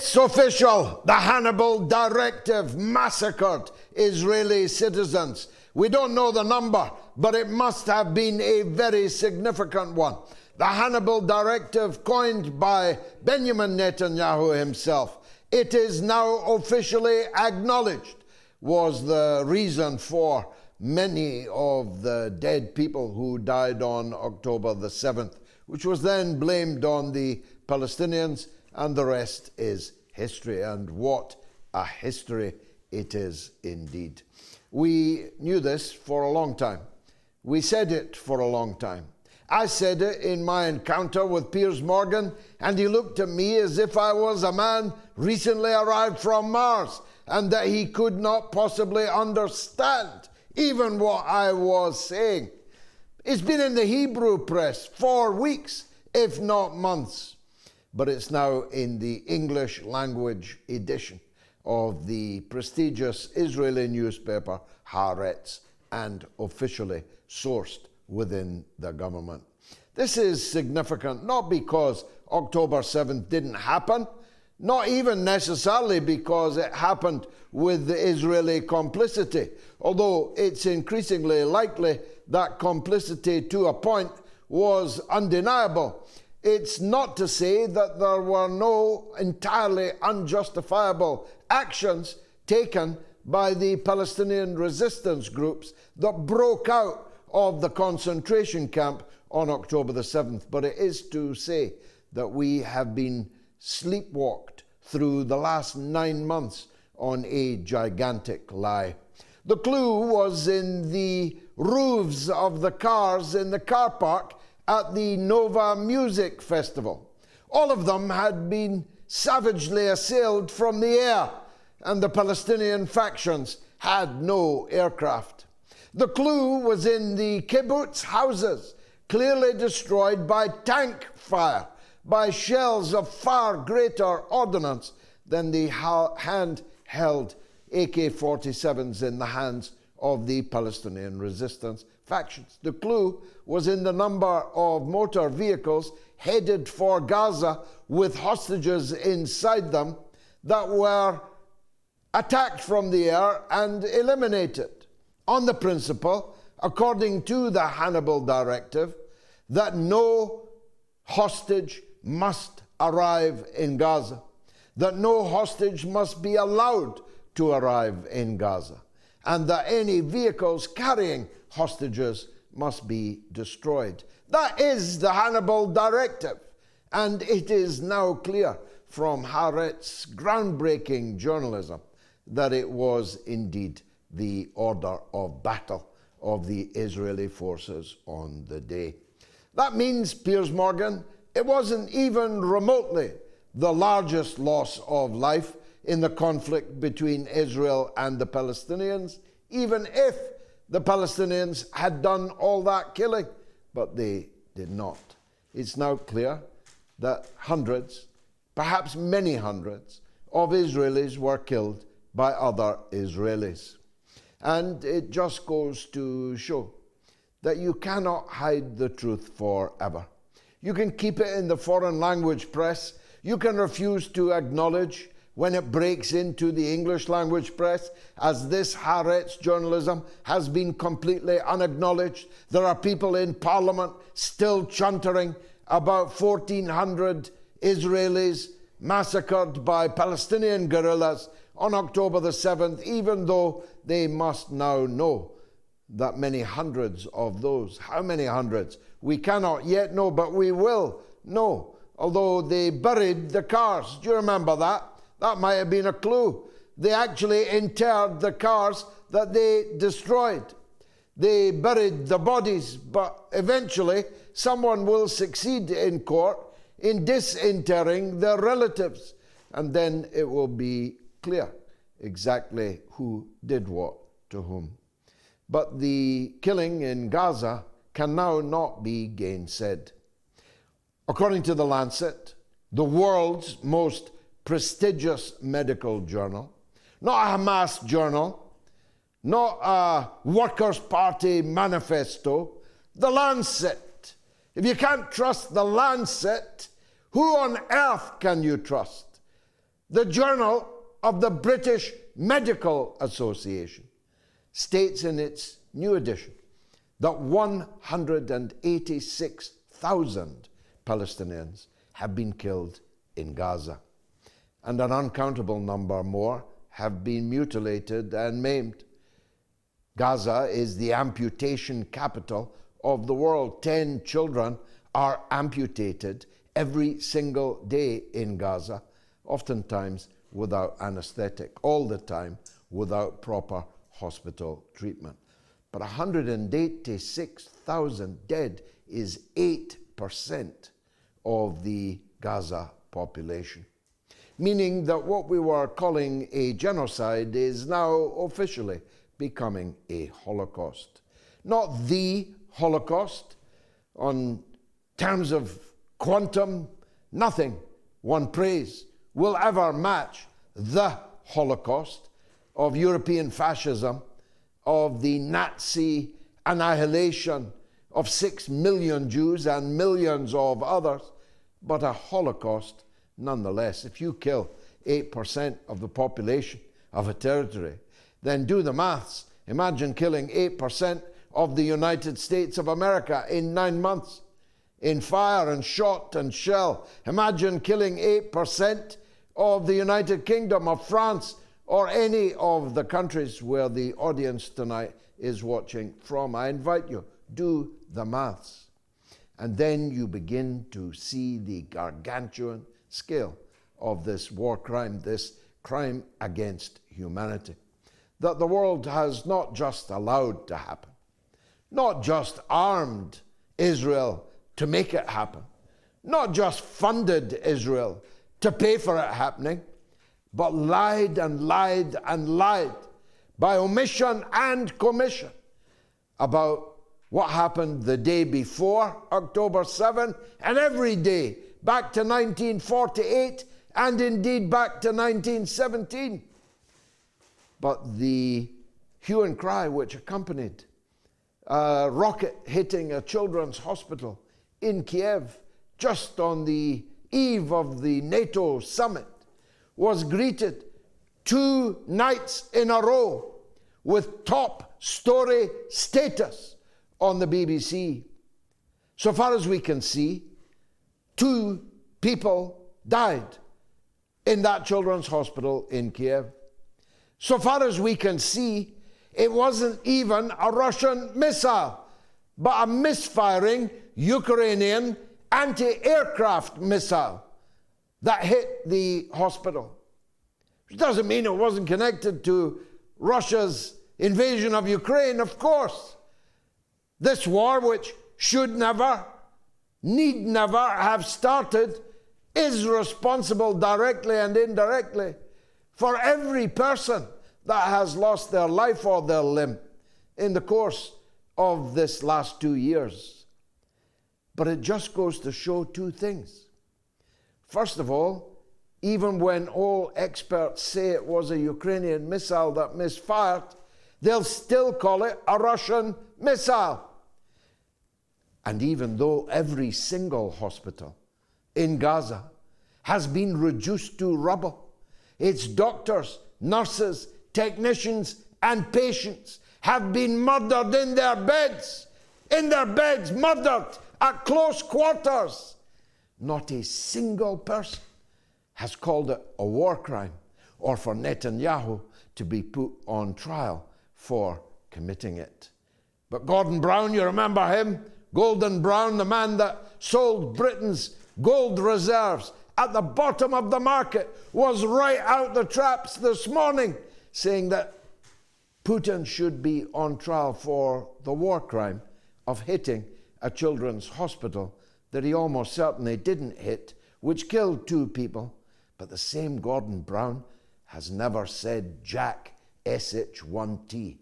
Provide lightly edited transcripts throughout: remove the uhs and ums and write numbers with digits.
It's official. The Hannibal Directive massacred Israeli citizens. We don't know the number, but it must have been a very significant one. The Hannibal Directive, coined by Benjamin Netanyahu himself, it is now officially acknowledged, was the reason for many of the dead people who died on October the 7th, which was then blamed on the Palestinians, and the rest is history. And what a history it is indeed. We knew this for a long time. We said it for a long time. I said it in my encounter with Piers Morgan, and he looked at me as if I was a man recently arrived from Mars, and that he could not possibly understand even what I was saying. It's been in the Hebrew press for weeks, if not months, but it's now in the English language edition of the prestigious Israeli newspaper Haaretz, and officially sourced within the government. This is significant, not because October 7th didn't happen, not even necessarily because it happened with the Israeli complicity, although it's increasingly likely that complicity to a point was undeniable. It's not to say that there were no entirely unjustifiable actions taken by the Palestinian resistance groups that broke out of the concentration camp on October the 7th. But it is to say that we have been sleepwalked through the last 9 months on a gigantic lie. The clue was in the roofs of the cars in the car park at the Nova Music Festival. All of them had been savagely assailed from the air, and the Palestinian factions had no aircraft. The clue was in the kibbutz houses, clearly destroyed by tank fire, by shells of far greater ordnance than the handheld AK-47s in the hands of the Palestinian resistance factions. The clue was in the number of motor vehicles headed for Gaza with hostages inside them that were attacked from the air and eliminated, on the principle, according to the Hannibal Directive, that no hostage must arrive in Gaza, that no hostage must be allowed to arrive in Gaza, and that any vehicles carrying hostages must be destroyed. That is the Hannibal Directive, and it is now clear from Haaretz's groundbreaking journalism that it was indeed the order of battle of the Israeli forces on the day. That means, Piers Morgan, it wasn't even remotely the largest loss of life in the conflict between Israel and the Palestinians, even if the Palestinians had done all that killing, but they did not. It's now clear that hundreds, perhaps many hundreds, of Israelis were killed by other Israelis. And it just goes to show that you cannot hide the truth forever. You can keep it in the foreign language press. You can refuse to acknowledge when it breaks into the English language press, as this Haaretz journalism has been completely unacknowledged. There are people in Parliament still chuntering about 1,400 Israelis massacred by Palestinian guerrillas on October the 7th, even though they must now know that many hundreds of those, how many hundreds, we cannot yet know, but we will know, although they buried the cars. Do you remember that? That might have been a clue. They actually interred the cars that they destroyed. They buried the bodies, but eventually someone will succeed in court in disinterring their relatives, and then it will be clear exactly who did what to whom. But the killing in Gaza can now not be gainsaid. According to the Lancet, the world's most prestigious medical journal, not a Hamas journal, not a Workers' Party manifesto, the Lancet. If you can't trust the Lancet, who on earth can you trust? The Journal of the British Medical Association states in its new edition that 186,000 Palestinians have been killed in Gaza, and an uncountable number more have been mutilated and maimed. Gaza is the amputation capital of the world. 10 children are amputated every single day in Gaza, oftentimes without anesthetic, all the time without proper hospital treatment. But 186,000 dead is 8% of the Gaza population, meaning that what we were calling a genocide is now officially becoming a Holocaust. Not the Holocaust. On terms of quantum, nothing, one prays, will ever match the Holocaust of European fascism, of the Nazi annihilation of 6 million Jews and millions of others, but a Holocaust nonetheless. If you kill 8% of the population of a territory, then do the maths. Imagine killing 8% of the United States of America in 9 months, in fire and shot and shell. Imagine killing 8% of the United Kingdom, of France, or any of the countries where the audience tonight is watching from. I invite you, do the maths. And then you begin to see the gargantuan scale of this war crime, this crime against humanity, that the world has not just allowed to happen, not just armed Israel to make it happen, not just funded Israel to pay for it happening, but lied and lied and lied by omission and commission about what happened the day before October 7 and every day back to 1948 and indeed back to 1917. But the hue and cry which accompanied a rocket hitting a children's hospital in Kiev just on the eve of the NATO summit was greeted 2 nights in a row with top story status on the BBC. So far as we can see, 2 people died in that children's hospital in Kiev. So far as we can see, it wasn't even a Russian missile, but a misfiring Ukrainian anti-aircraft missile that hit the hospital. Which doesn't mean it wasn't connected to Russia's invasion of Ukraine, of course. This war, which should never, need never have started, is responsible directly and indirectly for every person that has lost their life or their limb in the course of this last 2 years. But it just goes to show 2 things. First of all, even when all experts say it was a Ukrainian missile that misfired, they'll still call it a Russian missile. And even though every single hospital in Gaza has been reduced to rubble, its doctors, nurses, technicians, and patients have been murdered in their beds, murdered at close quarters. Not a single person has called it a war crime or for Netanyahu to be put on trial for committing it. But Gordon Brown, you remember him? Golden Brown, the man that sold Britain's gold reserves at the bottom of the market, was right out the traps this morning saying that Putin should be on trial for the war crime of hitting a children's hospital that he almost certainly didn't hit, which killed 2 people. But the same Gordon Brown has never said Jack SH1T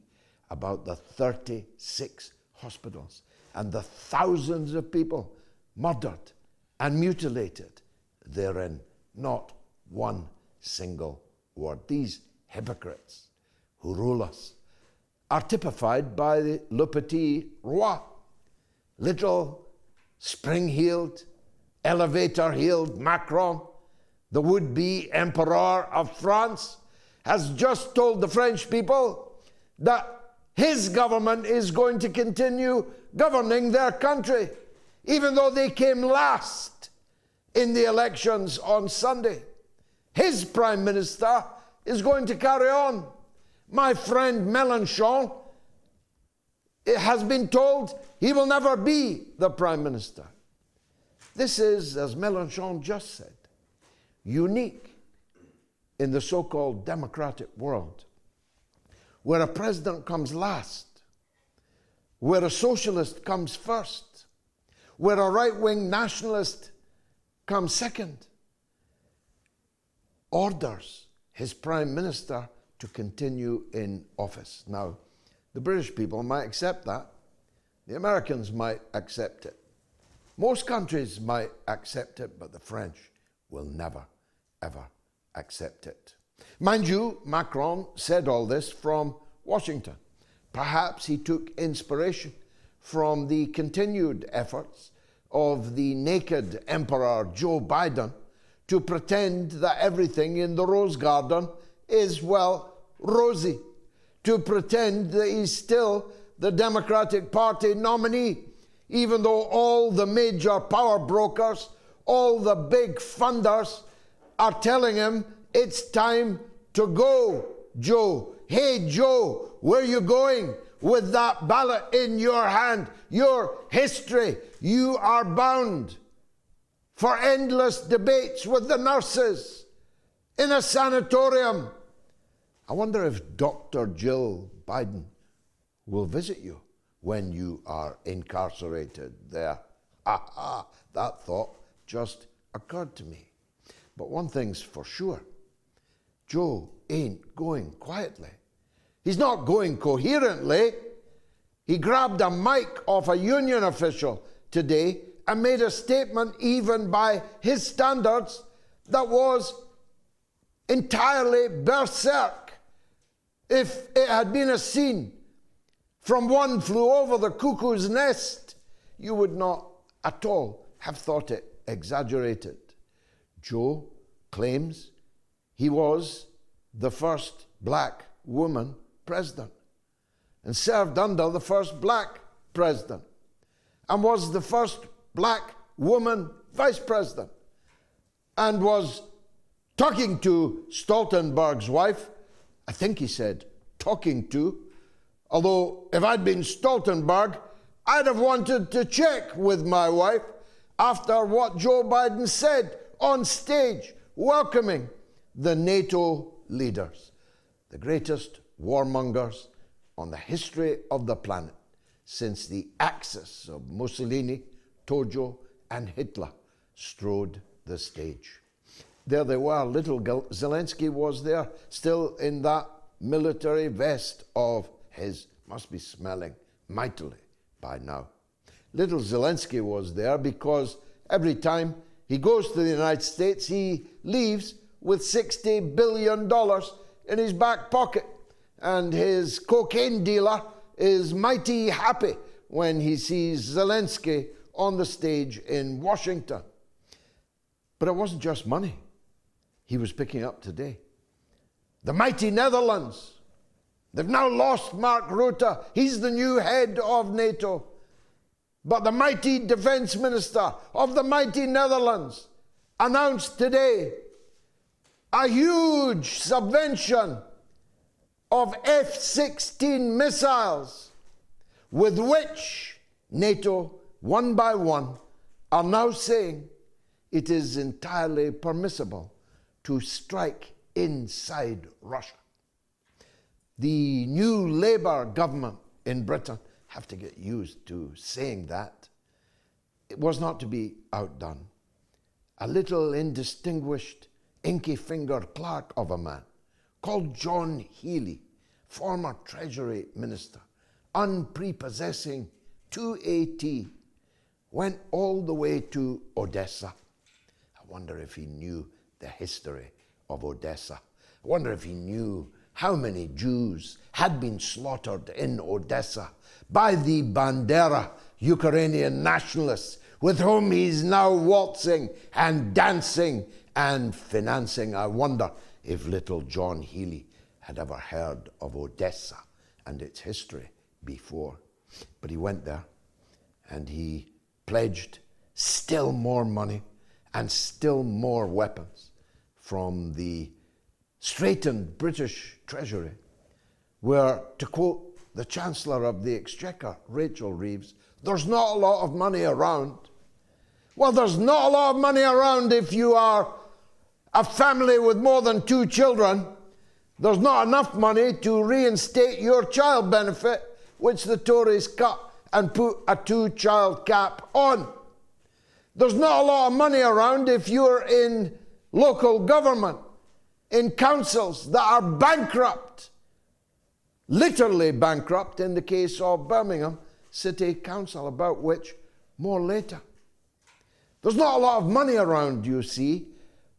about the 36 hospitals and the thousands of people murdered and mutilated therein. Not one single word. These hypocrites who rule us are typified by the Le Petit Roi, little spring-heeled, elevator-heeled Macron, the would-be emperor of France, has just told the French people that his government is going to continue governing their country, even though they came last in the elections on Sunday. His prime minister is going to carry on. My friend Mélenchon, it has been told he will never be the prime minister. This is, as Mélenchon just said, unique in the so-called democratic world, where a president comes last, where a socialist comes first, where a right-wing nationalist comes second, orders his prime minister to continue in office. Now, the British people might accept that. The Americans might accept it. Most countries might accept it, but the French will never, ever accept it. Mind you, Macron said all this from Washington. Perhaps he took inspiration from the continued efforts of the naked Emperor Joe Biden to pretend that everything in the Rose Garden is, well, rosy, to pretend that he's still the Democratic Party nominee, even though all the major power brokers, all the big funders are telling him it's time to go, Joe. Hey, Joe, where are you going with that ballot in your hand? Your history, you are bound for endless debates with the nurses in a sanatorium. I wonder if Dr. Jill Biden will visit you when you are incarcerated there. That thought just occurred to me. But one thing's for sure, Joe ain't going quietly. He's not going coherently. He grabbed a mic off a union official today and made a statement, even by his standards, that was entirely berserk. If it had been a scene from One Flew Over the Cuckoo's Nest, you would not at all have thought it exaggerated. Joe claims he was the first black woman president and served under the first black president and was the first black woman vice president and was talking to Stoltenberg's wife. I think he said talking to, although if I'd been Stoltenberg, I'd have wanted to check with my wife after what Joe Biden said on stage, welcoming the NATO leaders, the greatest warmongers on the history of the planet since the axis of Mussolini, Tojo, and Hitler strode the stage. There they were. Little Zelensky was there, still in that military vest of his. Must be smelling mightily by now. Little Zelensky was there because every time he goes to the United States, he leaves with $60 billion in his back pocket. And his cocaine dealer is mighty happy when he sees Zelensky on the stage in Washington. But it wasn't just money he was picking up today. The mighty Netherlands. They've now lost Mark Rutte. He's the new head of NATO. But the mighty defense minister of the mighty Netherlands announced today a huge subvention of F-16 missiles with which NATO, one by one, are now saying it is entirely permissible to strike inside Russia. The new Labour government in Britain have to get used to saying that. It was not to be outdone. A little indistinguished, inky-fingered clerk of a man called John Healey, former Treasury Minister, unprepossessing 2AT, went all the way to Odessa. I wonder if he knew the history of Odessa. I wonder if he knew how many Jews had been slaughtered in Odessa by the Bandera Ukrainian nationalists with whom he's now waltzing and dancing and financing. I wonder if little John Healy had ever heard of Odessa and its history before. But he went there and he pledged still more money and still more weapons from the straitened British Treasury, where, to quote the Chancellor of the Exchequer, Rachel Reeves, there's not a lot of money around. Well, there's not a lot of money around if you are a family with more than 2 children. There's not enough money to reinstate your child benefit, which the Tories cut and put a 2-child cap on. There's not a lot of money around if you're in local government, in councils that are bankrupt, literally bankrupt in the case of Birmingham City Council, about which more later. There's not a lot of money around, you see,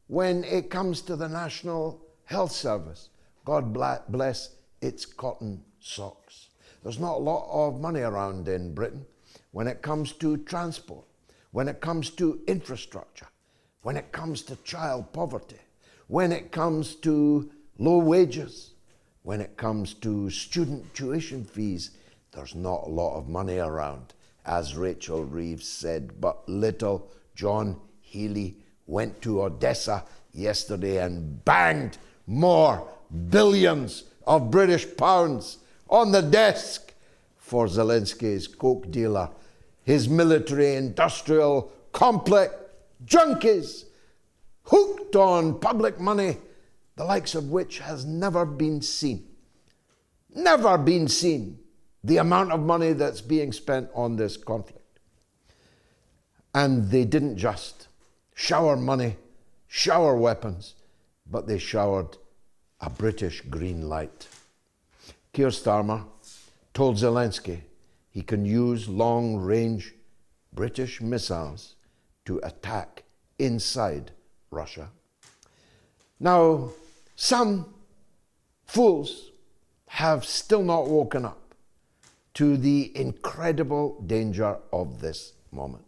when it comes to the National Health Service. God bless its cotton socks. There's not a lot of money around in Britain when it comes to transport, when it comes to infrastructure, when it comes to child poverty, when it comes to low wages, when it comes to student tuition fees. There's not a lot of money around, as Rachel Reeves said. But little John Healy went to Odessa yesterday and banged more billions of British pounds on the desk for Zelensky's coke dealer, his military-industrial complex junkies, hooked on public money, the likes of which has never been seen. Never been seen, the amount of money that's being spent on this conflict. And they didn't just shower money, shower weapons, but they showered a British green light. Keir Starmer told Zelensky he can use long-range British missiles to attack inside Russia. Now, some fools have still not woken up to the incredible danger of this moment.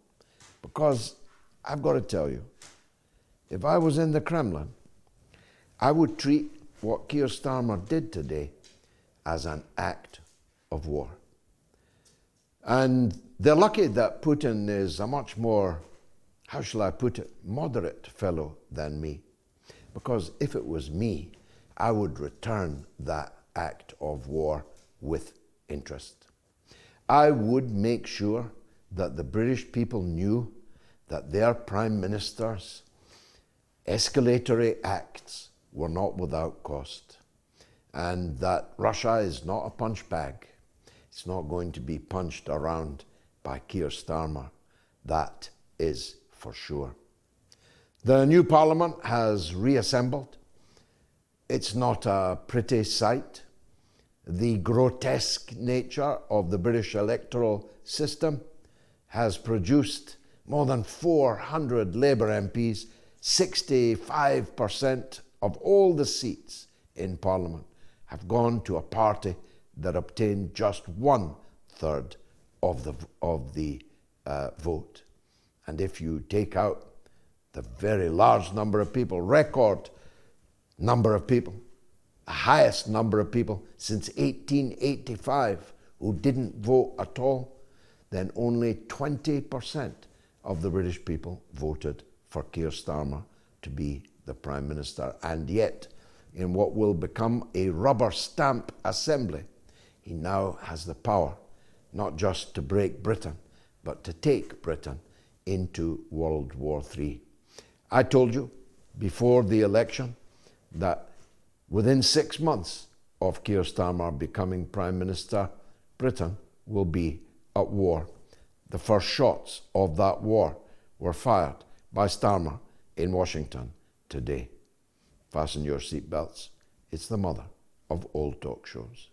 Because I've got to tell you, if I was in the Kremlin, I would treat what Keir Starmer did today as an act of war. And they're lucky that Putin is a much more, how shall I put it, moderate fellow than me. Because if it was me, I would return that act of war with interest. I would make sure that the British people knew that their Prime Minister's escalatory acts were not without cost, and that Russia is not a punch bag. It's not going to be punched around by Keir Starmer. That is for sure. The new Parliament has reassembled. It's not a pretty sight. The grotesque nature of the British electoral system has produced more than 400 Labour MPs. 65% of all the seats in Parliament have gone to a party that obtained just 1/3 of the vote. And if you take out the very large number of people, record number of people, the highest number of people since 1885 who didn't vote at all, then only 20% of the British people voted for Keir Starmer to be the Prime Minister. And yet, in what will become a rubber stamp assembly, he now has the power not just to break Britain, but to take Britain into World War III. I told you before the election that within 6 months of Keir Starmer becoming Prime Minister, Britain will be at war. The first shots of that war were fired by Starmer in Washington today. Fasten your seatbelts. It's the mother of all talk shows.